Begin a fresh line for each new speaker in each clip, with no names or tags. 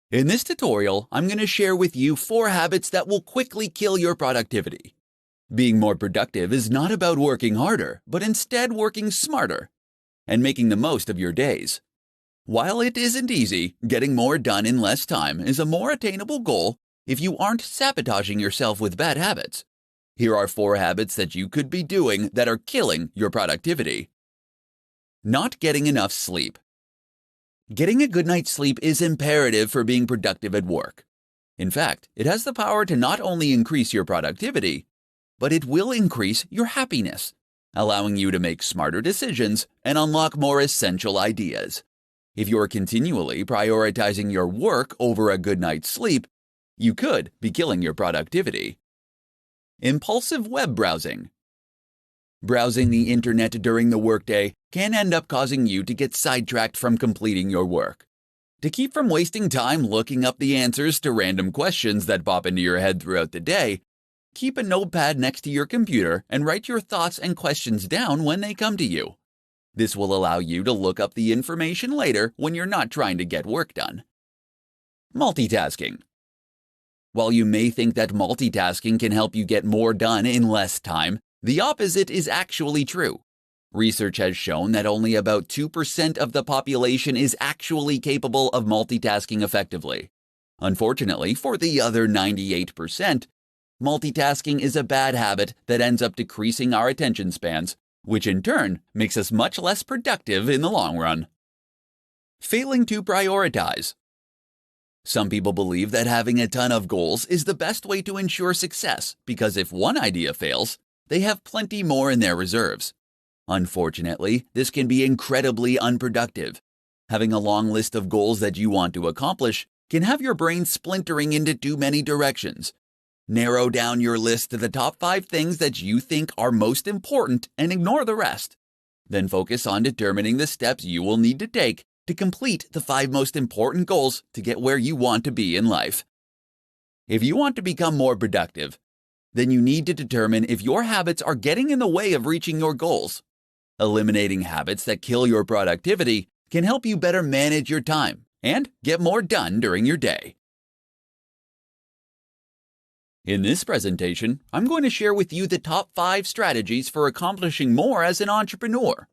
In this tutorial, I'm going to share with you 4 habits that will quickly kill your productivity. Being more productive is not about working harder, but instead working smarter and making the most of your days. While it isn't easy, getting more done in less time is a more attainable goal if you aren't sabotaging yourself with bad habits. Here are 4 habits that you could be doing that are killing your productivity. Not getting enough sleep. Getting a good night's sleep is imperative for being productive at work. In fact, it has the power to not only increase your productivity, but it will increase your happiness, allowing you to make smarter decisions and unlock more essential ideas. If you're continually prioritizing your work over a good night's sleep, you could be killing your productivity. Impulsive web browsing. Browsing the internet during the workday can end up causing you to get sidetracked from completing your work. To keep from wasting time looking up the answers to random questions that pop into your head throughout the day, keep a notepad next to your computer and write your thoughts and questions down when they come to you. This will allow you to look up the information later when you're not trying to get work done. Multitasking. While you may think that multitasking can help you get more done in less time, the opposite is actually true. Research has shown that only about 2% of the population is actually capable of multitasking effectively. Unfortunately, for the other 98%, multitasking is a bad habit that ends up decreasing our attention spans, which in turn makes us much less productive in the long run. Failing to prioritize. Some people believe that having a ton of goals is the best way to ensure success because if one idea fails, they have plenty more in their reserves. Unfortunately, this can be incredibly unproductive. Having a long list of goals that you want to accomplish can have your brain splintering into too many directions. Narrow down your list to the top 5 things that you think are most important and ignore the rest. Then focus on determining the steps you will need to take to complete the 5 most important goals to get where you want to be in life. If you want to become more productive, then you need to determine if your habits are getting in the way of reaching your goals. Eliminating habits that kill your productivity can help you better manage your time and get more done during your day. In this presentation, I'm going to share with you the top 5 strategies for accomplishing more as an entrepreneur.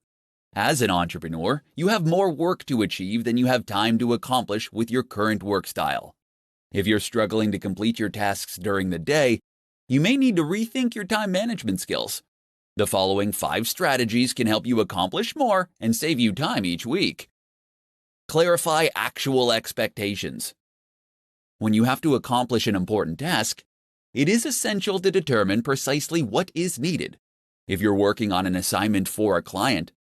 As an entrepreneur, you have more work to achieve than you have time to accomplish with your current work style. If you're struggling to complete your tasks during the day, you may need to rethink your time management skills. The following 5 strategies can help you accomplish more and save you time each week. Clarify actual expectations. When you have to accomplish an important task, it is essential to determine precisely what is needed. If you're working on an assignment for a client,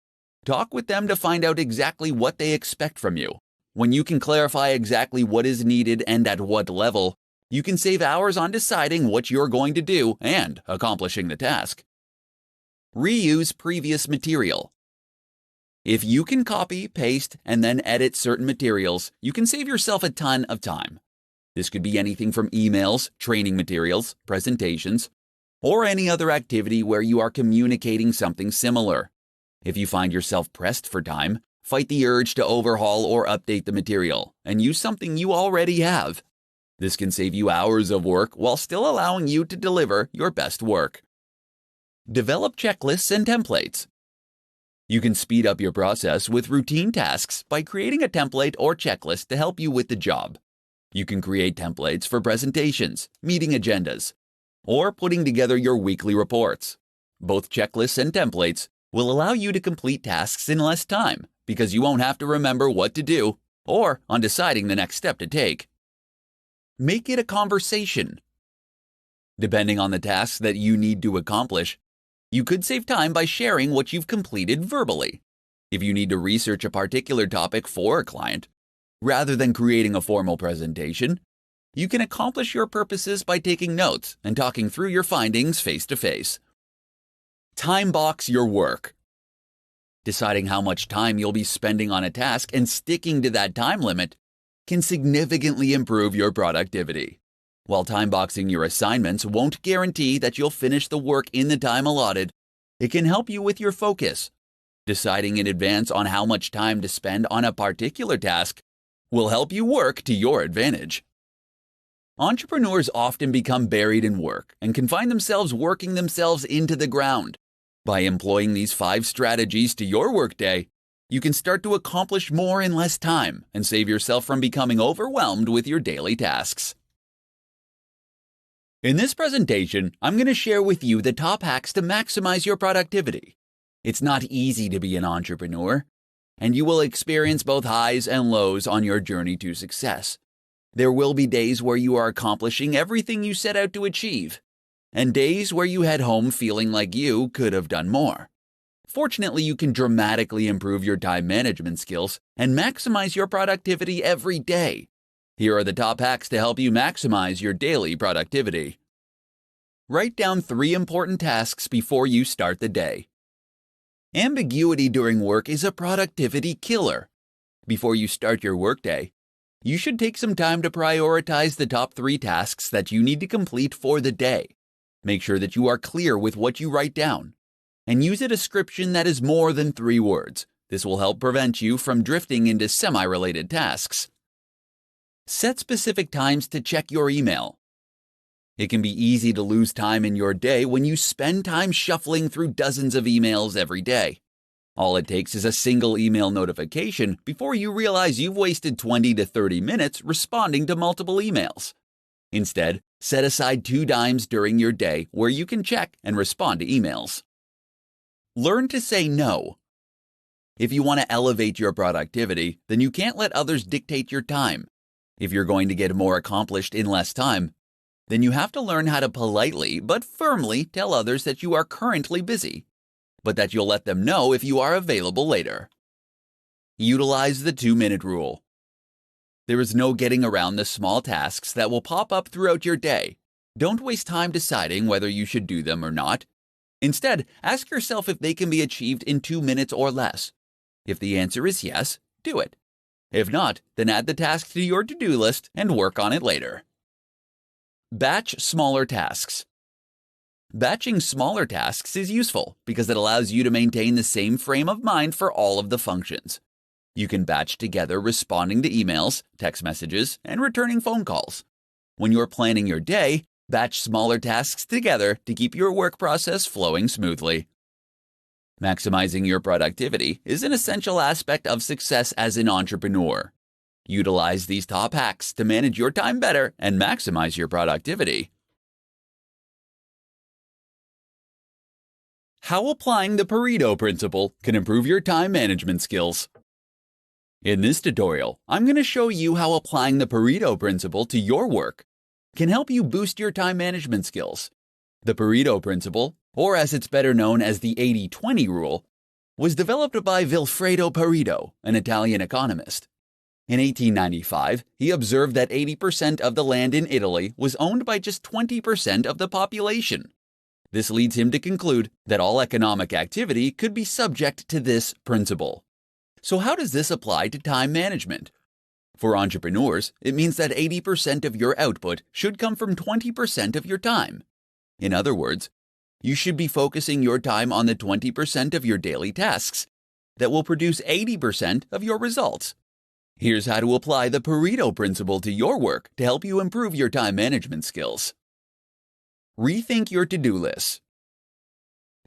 talk with them to find out exactly what they expect from you. When you can clarify exactly what is needed and at what level, you can save hours on deciding what you're going to do and accomplishing the task. Reuse previous material. If you can copy, paste, and then edit certain materials, you can save yourself a ton of time. This could be anything from emails, training materials, presentations, or any other activity where you are communicating something similar. If you find yourself pressed for time, fight the urge to overhaul or update the material and use something you already have. This can save you hours of work while still allowing you to deliver your best work. Develop checklists and templates. You can speed up your process with routine tasks by creating a template or checklist to help you with the job. You can create templates for presentations, meeting agendas, or putting together your weekly reports. Both checklists and templates will allow you to complete tasks in less time because you won't have to remember what to do or on deciding the next step to take. Make it a conversation. Depending on the tasks that you need to accomplish, you could save time by sharing what you've completed verbally. If you need to research a particular topic for a client, rather than creating a formal presentation, you can accomplish your purposes by taking notes and talking through your findings face to face. Time box your work. Deciding how much time you'll be spending on a task and sticking to that time limit can significantly improve your productivity. While time boxing your assignments won't guarantee that you'll finish the work in the time allotted, it can help you with your focus. Deciding in advance on how much time to spend on a particular task will help you work to your advantage. Entrepreneurs often become buried in work and can find themselves working themselves into the ground. By employing these 5 strategies to your workday, you can start to accomplish more in less time and save yourself from becoming overwhelmed with your daily tasks. In this presentation, I'm going to share with you the top hacks to maximize your productivity. It's not easy to be an entrepreneur, and you will experience both highs and lows on your journey to success. There will be days where you are accomplishing everything you set out to achieve, and days where you head home feeling like you could have done more. Fortunately, you can dramatically improve your time management skills and maximize your productivity every day. Here are the top hacks to help you maximize your daily productivity. Write down 3 important tasks before you start the day. Ambiguity during work is a productivity killer. Before you start your workday, you should take some time to prioritize the top 3 tasks that you need to complete for the day. Make sure that you are clear with what you write down, and use a description that is more than 3 words. This will help prevent you from drifting into semi-related tasks. Set specific times to check your email. It can be easy to lose time in your day when you spend time shuffling through dozens of emails every day. All it takes is a single email notification before you realize you've wasted 20 to 30 minutes responding to multiple emails. Instead, set aside 2 times during your day where you can check and respond to emails. Learn to say no. If you want to elevate your productivity, then you can't let others dictate your time. If you're going to get more accomplished in less time, then you have to learn how to politely but firmly tell others that you are currently busy, but that you'll let them know if you are available later. Utilize the 2-minute rule. There is no getting around the small tasks that will pop up throughout your day. Don't waste time deciding whether you should do them or not. Instead, ask yourself if they can be achieved in 2 minutes or less. If the answer is yes, do it. If not, then add the task to your to-do list and work on it later. Batch smaller tasks. Batching smaller tasks is useful because it allows you to maintain the same frame of mind for all of the functions. You can batch together responding to emails, text messages, and returning phone calls. When you're planning your day, batch smaller tasks together to keep your work process flowing smoothly. Maximizing your productivity is an essential aspect of success as an entrepreneur. Utilize these top hacks to manage your time better and maximize your productivity. How applying the Pareto principle can improve your time management skills. In this tutorial, I'm going to show you how applying the Pareto principle to your work can help you boost your time management skills. The Pareto principle, or as it's better known as the 80-20 rule, was developed by Vilfredo Pareto, an Italian economist. In 1895, he observed that 80% of the land in Italy was owned by just 20% of the population. This leads him to conclude that all economic activity could be subject to this principle. So how does this apply to time management? For entrepreneurs, it means that 80% of your output should come from 20% of your time. In other words, you should be focusing your time on the 20% of your daily tasks that will produce 80% of your results. Here's how to apply the Pareto principle to your work to help you improve your time management skills. Rethink your to-do list.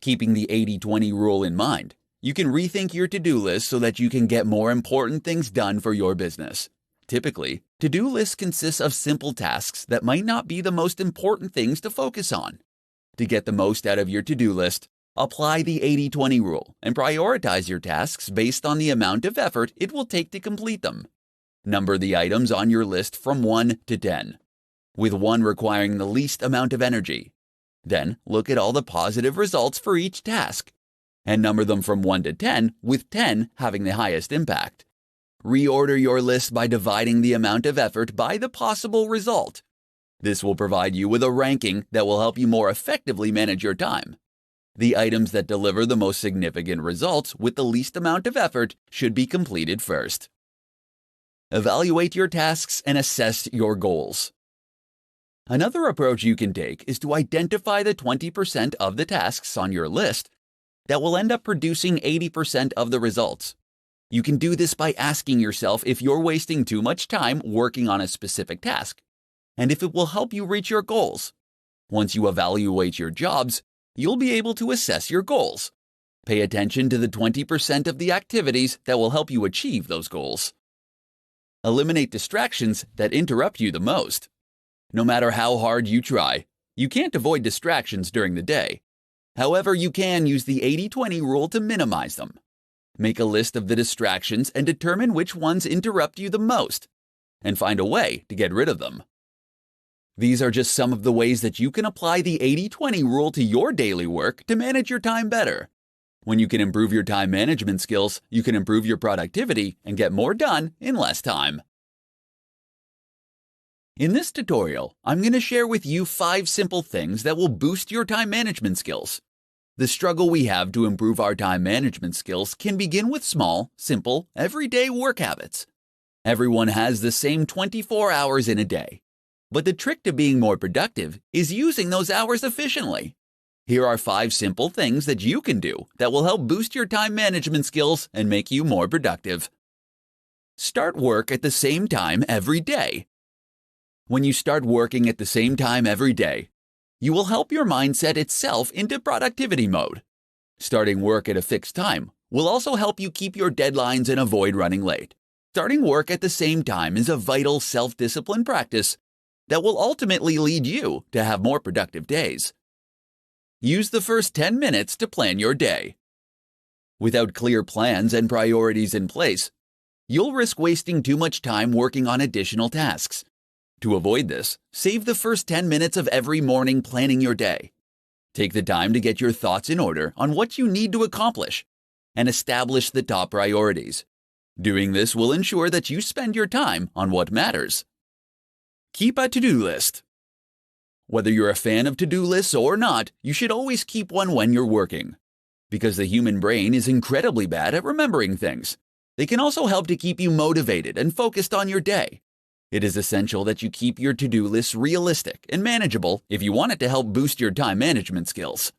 Keeping the 80-20 rule in mind, you can rethink your to-do list so that you can get more important things done for your business. Typically, to-do lists consist of simple tasks that might not be the most important things to focus on. To get the most out of your to-do list, apply the 80-20 rule and prioritize your tasks based on the amount of effort it will take to complete them. Number the items on your list from 1 to 10, with 1 requiring the least amount of energy. Then look at all the positive results for each task, and number them from 1 to 10, with 10 having the highest impact. Reorder your list by dividing the amount of effort by the possible result. This will provide you with a ranking that will help you more effectively manage your time. The items that deliver the most significant results with the least amount of effort should be completed first. Evaluate your tasks and assess your goals. Another approach you can take is to identify the 20% of the tasks on your list that will end up producing 80% of the results. You can do this by asking yourself if you're wasting too much time working on a specific task, and if it will help you reach your goals. Once you evaluate your jobs, you'll be able to assess your goals. Pay attention to the 20% of the activities that will help you achieve those goals. Eliminate distractions that interrupt you the most. No matter how hard you try, you can't avoid distractions during the day. However, you can use the 80-20 rule to minimize them. Make a list of the distractions and determine which ones interrupt you the most, and find a way to get rid of them. These are just some of the ways that you can apply the 80-20 rule to your daily work to manage your time better. When you can improve your time management skills, you can improve your productivity and get more done in less time. In this tutorial, I'm going to share with you 5 simple things that will boost your time management skills. The struggle we have to improve our time management skills can begin with small, simple, everyday work habits. Everyone has the same 24 hours in a day. But the trick to being more productive is using those hours efficiently. Here are 5 simple things that you can do that will help boost your time management skills and make you more productive. Start work at the same time every day. When you start working at the same time every day, you will help your mind set itself into productivity mode. Starting work at a fixed time will also help you keep your deadlines and avoid running late. Starting work at the same time is a vital self-discipline practice that will ultimately lead you to have more productive days. Use the first 10 minutes to plan your day. Without clear plans and priorities in place, you'll risk wasting too much time working on additional tasks. To avoid this, save the first 10 minutes of every morning planning your day. Take the time to get your thoughts in order on what you need to accomplish and establish the top priorities. Doing this will ensure that you spend your time on what matters. Keep a to-do list. Whether you're a fan of to-do lists or not, you should always keep one when you're working. Because the human brain is incredibly bad at remembering things, they can also help to keep you motivated and focused on your day. It is essential that you keep your to-do lists realistic and manageable if you want it to help boost your time management skills.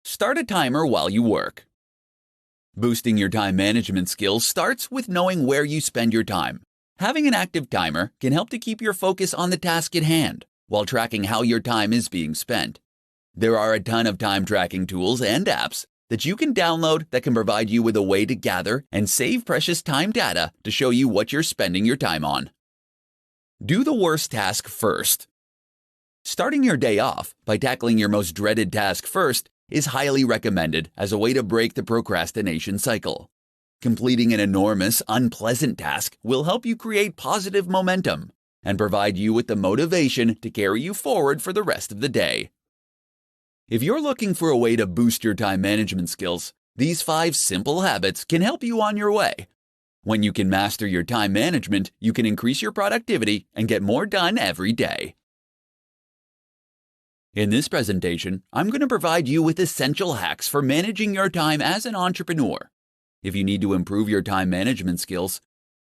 Start a timer while you work. Boosting your time management skills starts with knowing where you spend your time. Having an active timer can help to keep your focus on the task at hand, while tracking how your time is being spent. There are a ton of time tracking tools and apps that you can download that can provide you with a way to gather and save precious time data to show you what you're spending your time on. Do the worst task first. Starting your day off by tackling your most dreaded task first is highly recommended as a way to break the procrastination cycle. Completing an enormous, unpleasant task will help you create positive momentum and provide you with the motivation to carry you forward for the rest of the day. If you're looking for a way to boost your time management skills, these 5 simple habits can help you on your way. When you can master your time management, you can increase your productivity and get more done every day. In this presentation, I'm going to provide you with essential hacks for managing your time as an entrepreneur. If you need to improve your time management skills,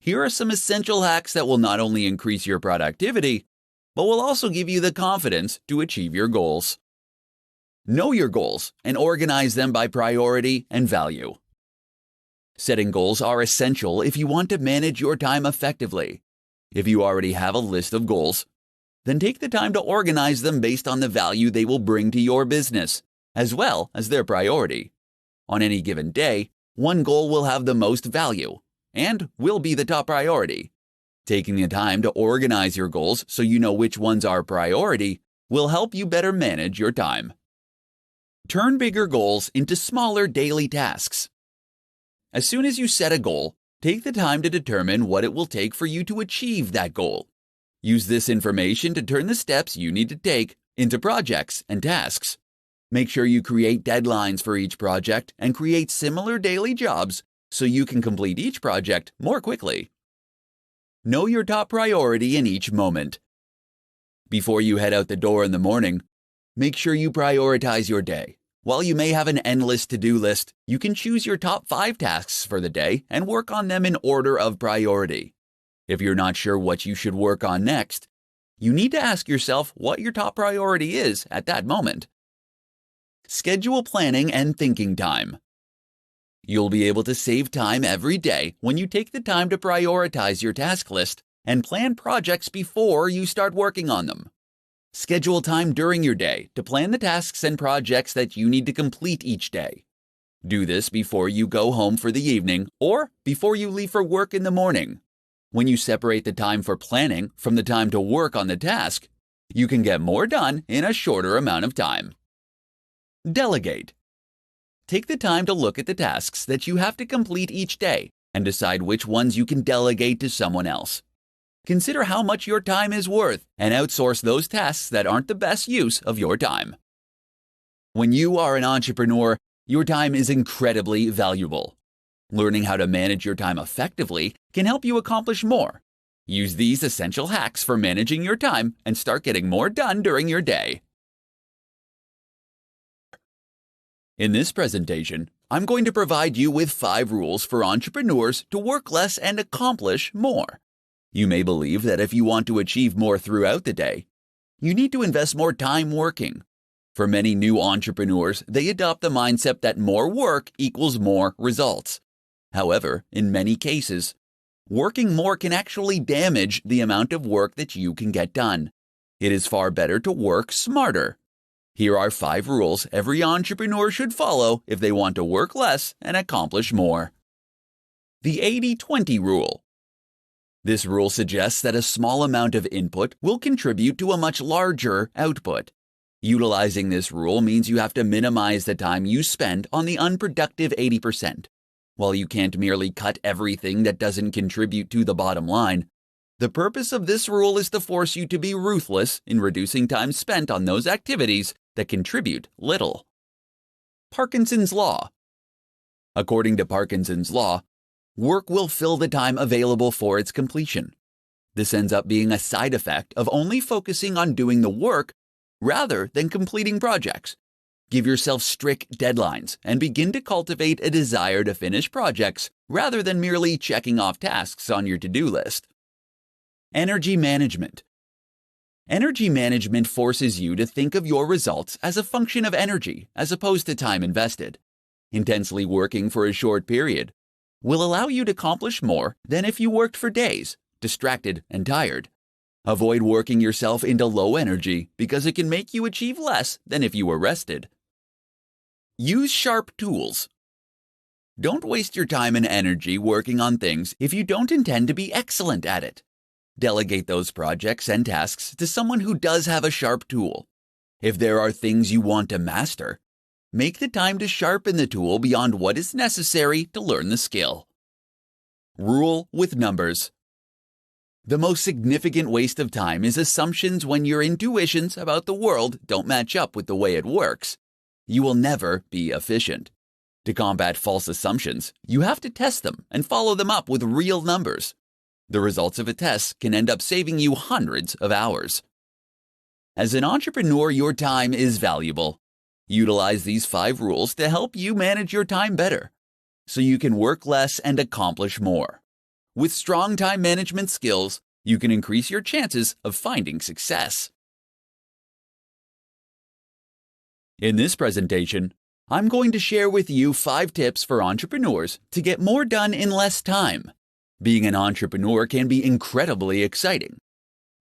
here are some essential hacks that will not only increase your productivity, but will also give you the confidence to achieve your goals. Know your goals and organize them by priority and value. Setting goals are essential if you want to manage your time effectively. If you already have a list of goals, then take the time to organize them based on the value they will bring to your business, as well as their priority. On any given day, one goal will have the most value and will be the top priority. Taking the time to organize your goals so you know which ones are priority will help you better manage your time. Turn bigger goals into smaller daily tasks. As soon as you set a goal, take the time to determine what it will take for you to achieve that goal. Use this information to turn the steps you need to take into projects and tasks. Make sure you create deadlines for each project and create similar daily jobs so you can complete each project more quickly. Know your top priority in each moment. Before you head out the door in the morning, make sure you prioritize your day. While you may have an endless to-do list, you can choose your top 5 tasks for the day and work on them in order of priority. If you're not sure what you should work on next, you need to ask yourself what your top priority is at that moment. Schedule planning and thinking time. You'll be able to save time every day when you take the time to prioritize your task list and plan projects before you start working on them. Schedule time during your day to plan the tasks and projects that you need to complete each day. Do this before you go home for the evening or before you leave for work in the morning. When you separate the time for planning from the time to work on the task, you can get more done in a shorter amount of time. Delegate. Take the time to look at the tasks that you have to complete each day and decide which ones you can delegate to someone else. Consider how much your time is worth and outsource those tasks that aren't the best use of your time. When you are an entrepreneur, your time is incredibly valuable. Learning how to manage your time effectively can help you accomplish more. Use these essential hacks for managing your time and start getting more done during your day. In this presentation, I'm going to provide you with 5 rules for entrepreneurs to work less and accomplish more. You may believe that if you want to achieve more throughout the day, you need to invest more time working. For many new entrepreneurs, they adopt the mindset that more work equals more results. However, in many cases, working more can actually damage the amount of work that you can get done. It is far better to work smarter. Here are 5 rules every entrepreneur should follow if they want to work less and accomplish more. The 80-20 rule. This rule suggests that a small amount of input will contribute to a much larger output. Utilizing this rule means you have to minimize the time you spend on the unproductive 80%. While you can't merely cut everything that doesn't contribute to the bottom line, the purpose of this rule is to force you to be ruthless in reducing time spent on those activities that contribute little. Parkinson's Law. According to Parkinson's Law, work will fill the time available for its completion. This ends up being a side effect of only focusing on doing the work rather than completing projects. Give yourself strict deadlines and begin to cultivate a desire to finish projects rather than merely checking off tasks on your to-do list. Energy management. Energy management forces you to think of your results as a function of energy as opposed to time invested. Intensely working for a short period will allow you to accomplish more than if you worked for days, distracted and tired. Avoid working yourself into low energy because it can make you achieve less than if you were rested. Use sharp tools. Don't waste your time and energy working on things if you don't intend to be excellent at it. Delegate those projects and tasks to someone who does have a sharp tool. If there are things you want to master, make the time to sharpen the tool beyond what is necessary to learn the skill. Rule with numbers. The most significant waste of time is assumptions when your intuitions about the world don't match up with the way it works. You will never be efficient. To combat false assumptions, you have to test them and follow them up with real numbers. The results of a test can end up saving you hundreds of hours. As an entrepreneur, your time is valuable. Utilize these 5 rules to help you manage your time better, so you can work less and accomplish more. With strong time management skills, you can increase your chances of finding success. In this presentation, I'm going to share with you 5 tips for entrepreneurs to get more done in less time. Being an entrepreneur can be incredibly exciting,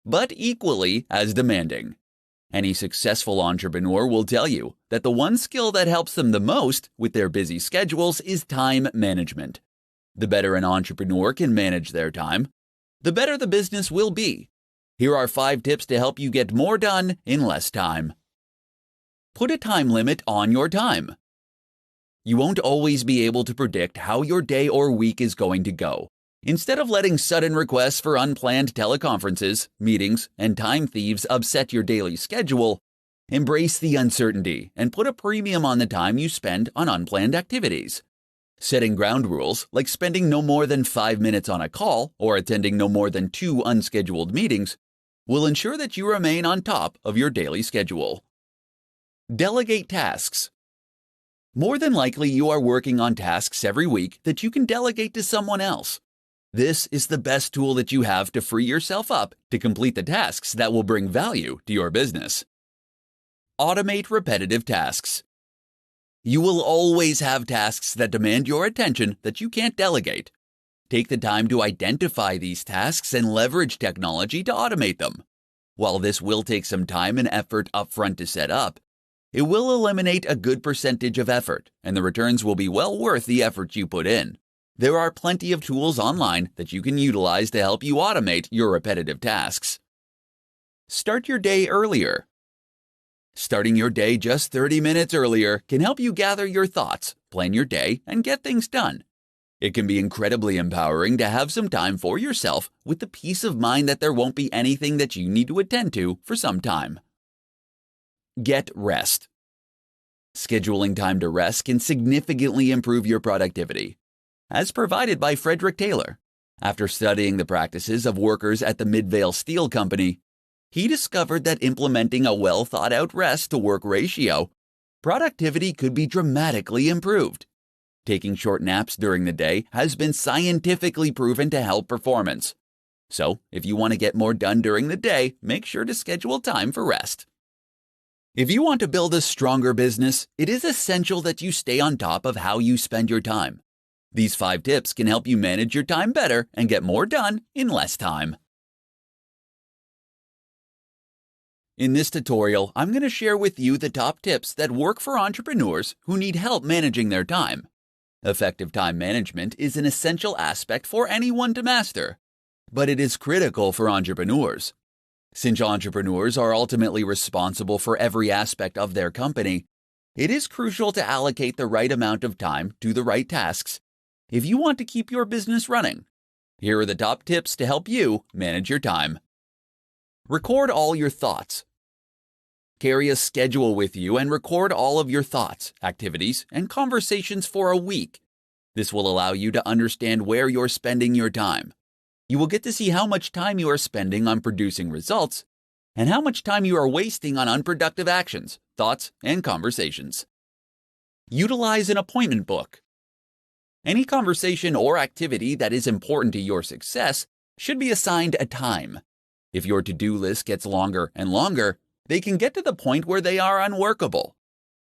but equally as demanding. Any successful entrepreneur will tell you that the one skill that helps them the most with their busy schedules is time management. The better an entrepreneur can manage their time, the better the business will be. Here are 5 tips to help you get more done in less time. Put a time limit on your time. You won't always be able to predict how your day or week is going to go. Instead of letting sudden requests for unplanned teleconferences, meetings, and time thieves upset your daily schedule, embrace the uncertainty and put a premium on the time you spend on unplanned activities. Setting ground rules, like spending no more than 5 minutes on a call or attending no more than 2 unscheduled meetings, will ensure that you remain on top of your daily schedule. Delegate tasks. More than likely, you are working on tasks every week that you can delegate to someone else. This is the best tool that you have to free yourself up to complete the tasks that will bring value to your business. Automate repetitive tasks. You will always have tasks that demand your attention that you can't delegate. Take the time to identify these tasks and leverage technology to automate them. While this will take some time and effort upfront to set up, it will eliminate a good percentage of effort, and the returns will be well worth the effort you put in. There are plenty of tools online that you can utilize to help you automate your repetitive tasks. Start your day earlier. Starting your day just 30 minutes earlier can help you gather your thoughts, plan your day, and get things done. It can be incredibly empowering to have some time for yourself with the peace of mind that there won't be anything that you need to attend to for some time. Get rest. Scheduling time to rest can significantly improve your productivity. As provided by Frederick Taylor, after studying the practices of workers at the Midvale Steel Company, he discovered that implementing a well-thought-out rest-to-work ratio, productivity could be dramatically improved. Taking short naps during the day has been scientifically proven to help performance. So, if you want to get more done during the day, make sure to schedule time for rest. If you want to build a stronger business, it is essential that you stay on top of how you spend your time. These 5 tips can help you manage your time better and get more done in less time. In this tutorial, I'm going to share with you the top tips that work for entrepreneurs who need help managing their time. Effective time management is an essential aspect for anyone to master, but it is critical for entrepreneurs. Since entrepreneurs are ultimately responsible for every aspect of their company, it is crucial to allocate the right amount of time to the right tasks if you want to keep your business running. Here are the top tips to help you manage your time. Record all your thoughts. Carry a schedule with you and record all of your thoughts, activities, and conversations for a week. This will allow you to understand where you're spending your time. You will get to see how much time you are spending on producing results and how much time you are wasting on unproductive actions, thoughts, and conversations. Utilize an appointment book. Any conversation or activity that is important to your success should be assigned a time. If your to-do list gets longer and longer, they can get to the point where they are unworkable.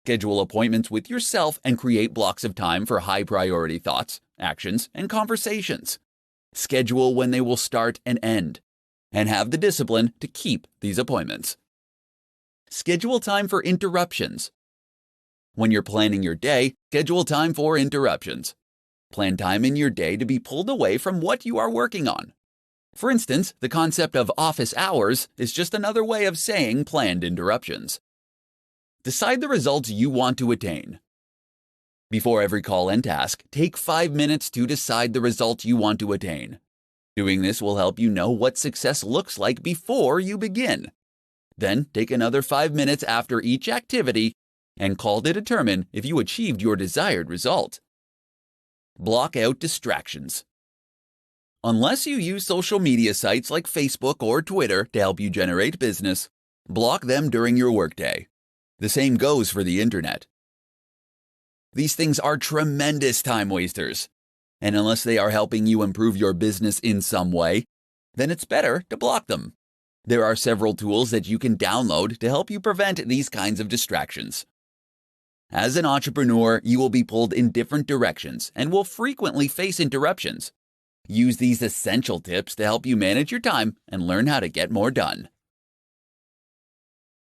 Schedule appointments with yourself and create blocks of time for high-priority thoughts, actions, and conversations. Schedule when they will start and end, and have the discipline to keep these appointments. Schedule time for interruptions. When you're planning your day, schedule time for interruptions. Plan time in your day to be pulled away from what you are working on. For instance, the concept of office hours is just another way of saying planned interruptions. Decide the results you want to attain. Before every call and task, take 5 minutes to decide the results you want to attain. Doing this will help you know what success looks like before you begin. Then take another 5 minutes after each activity and call to determine if you achieved your desired result. Block out distractions. Unless you use social media sites like Facebook or Twitter to help you generate business, block them during your workday. The same goes for the internet. These things are tremendous time wasters, and unless they are helping you improve your business in some way, then it's better to block them. There are several tools that you can download to help you prevent these kinds of distractions. As an entrepreneur, you will be pulled in different directions and will frequently face interruptions. Use these essential tips to help you manage your time and learn how to get more done.